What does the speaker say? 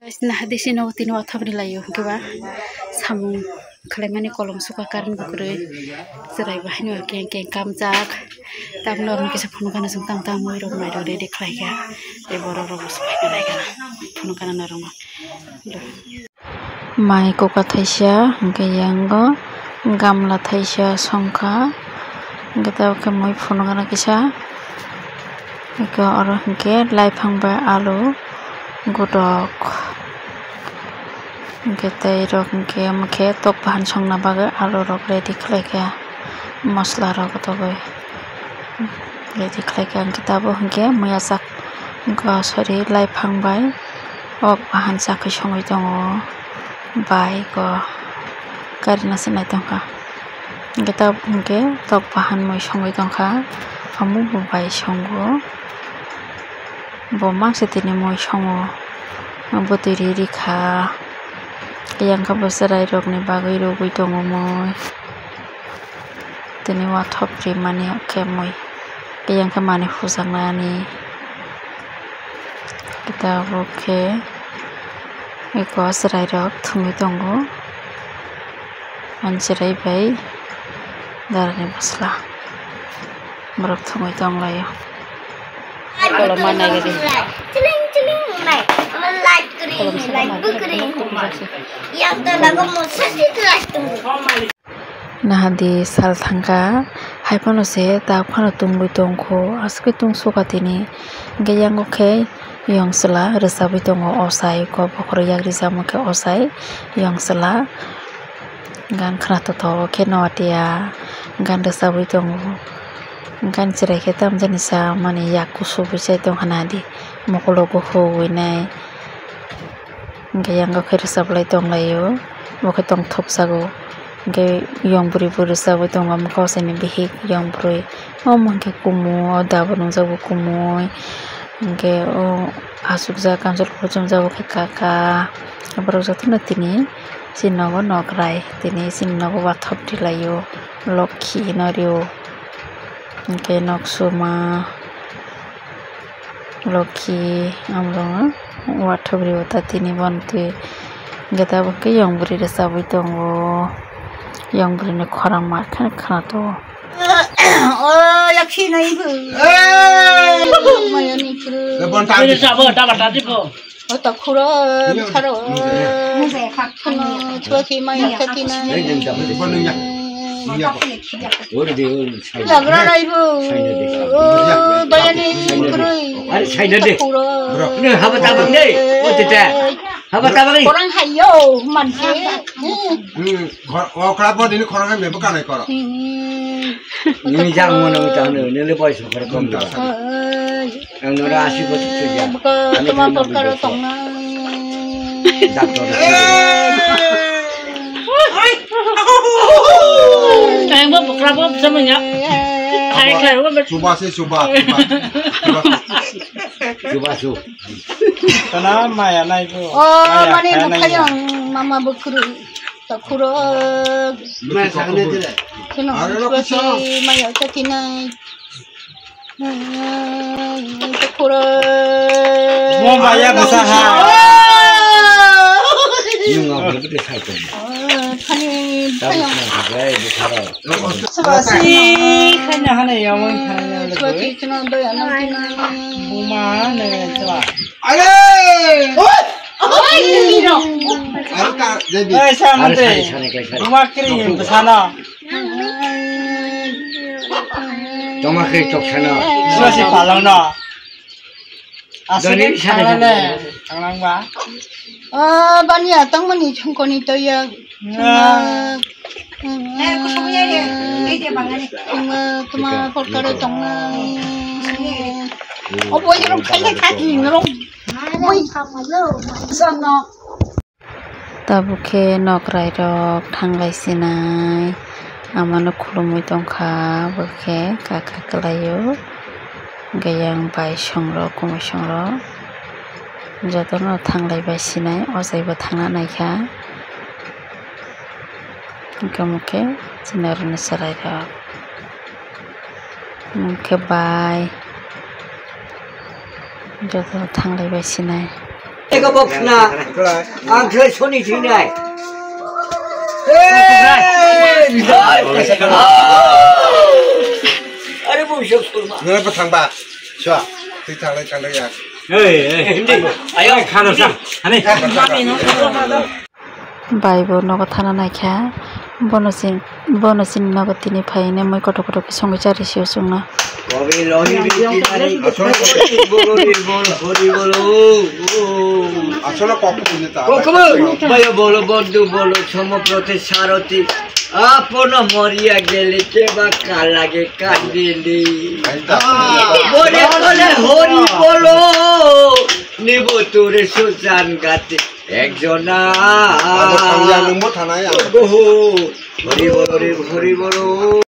Nah, di sini waktu ini waktu berlayu, keba samung kalian kolong suka karena bukurai serai bahannya keng kamjak, tapi orang kisah penuh karena sentang tamu irong mai do de klaya, de bororo suka kena kena penuh karena narong. Mai koka thaisya, gayanggo gamla thaisya songka, kita ke mai penuh karena kisah, ke orang ke laifang ba alu godok. Kita irok ke tok bahan song na baga alu rok ready kleka masla rok to boy ready kleka kita bo ke mayasak go sorry lai phang bai ok bahan sak songoi tongo bai go karina sinai tongka kita ke tok bahan moi songoi tongka amu bo bai songo bo maksitini moi songo bo tiri rikha yang kebesaran rok ni bagai rogui tongo moi tini wathop pri mani oke moi yang ke mani fusang nani kita oke eko serai rok thumi tongo anserai bai darani basla borok thumi tong layo kalau mana gede nah di sal thangka haipano se ta phano tungui tongkho aske tung sokatini gayang oke yong sela resabi tongo osai ko bokro yagri jamu ke osai yong sela gan khrato to ke noatia gan resabi tongo gan chirai ke tam janisa mani yakusu bisai tong hanadi mokologo hoinai gayang oke resablai tong layo boke tong thop sago ge yong buri buri sabu tonga mukau seni bihik yong buri mangke kumu dabu nung jabu kumu ge o asuk ja kamsel pujum jabu ke kaka abarok jatu na tini sinago nokrai tini sinago wathop dilayo lokhi nario ge noksuma lokhi amrong wathobri ota tini bontu geta boke yong buri resabu tongo yang beri korang makan karena tu. Oh, laki naik bu. Maya ni kira. Ini siapa? Dapat tadi bu. Oh, tak kurang. Caro. Coba si maya ketina. Lagra naik bu. Oh, bayar ni kira. Ada China deh. Ini apa tabang deh? Oh tidak. Apa tabang ni? Korang hayo, manke. Oh, kenapa ini korangnya memang kan ekor? Ini jangan mau nunggu tahun ini lebih besar berkomda. Yang nora asyik betul saja. Bukan cuma perkara tongna. Yang mau berapa semuanya? Coba sih, coba. Kenapa ya naik bu? Oh, mana bukan yang mama berkuru. Tak kurang. Mana sangat tu? Kenapa? Seperti maya ketina. Tak kurang. Mau bayar usaha. Ini ngapa betul saja? Sebasi kena yang mana Seperti cina doyan nanti. Buma ne coba. Ayo! Mino. Ayo kak, jadi. Sama deh. Buma kiri sana. Toma kiri tok sana. Sebasi palang no. Asli sana ne. Palang ba? Banyak tang mani cungkoni tu ya. Cuma perkara tongna. Oh, boleh orang kaya kaki orang. Sana. Tabuke nokrai rok thanglai sinai amano khulumui tongkha boke kaka kelayo gayang bai songrok kumui songrok jotono thanglai bai sinai ojaibo thangna naikha muke jinaruni serai rok muke bai jotono thanglai bai sinai Eko box na. Ang kaya soni sinay. Are mo siya kurma. 너네 뭐 당바. 좋아. 당래 야. Hindi. Ayaw khano sa. Ani. বাইবো নগদ থানা নাইখা বনসিন নগদ তিনি ফাইনে মই কত কত কি সঙ্গে চারি শিও সুংনা কবে লহিরি কিনারে হরি বলো আসলে কখন দিতা ভয় বলো বন্ধু বলো সমপ্রতে সারথি আপন মরিয়া গেলে কে বা কাল লাগে কান্দিলি বলে বলে হরি বলো নিব তোরে সুজান গাতে একজনা সংজ্ঞা নম্বর থানায় হরি বলো রে হরি বলো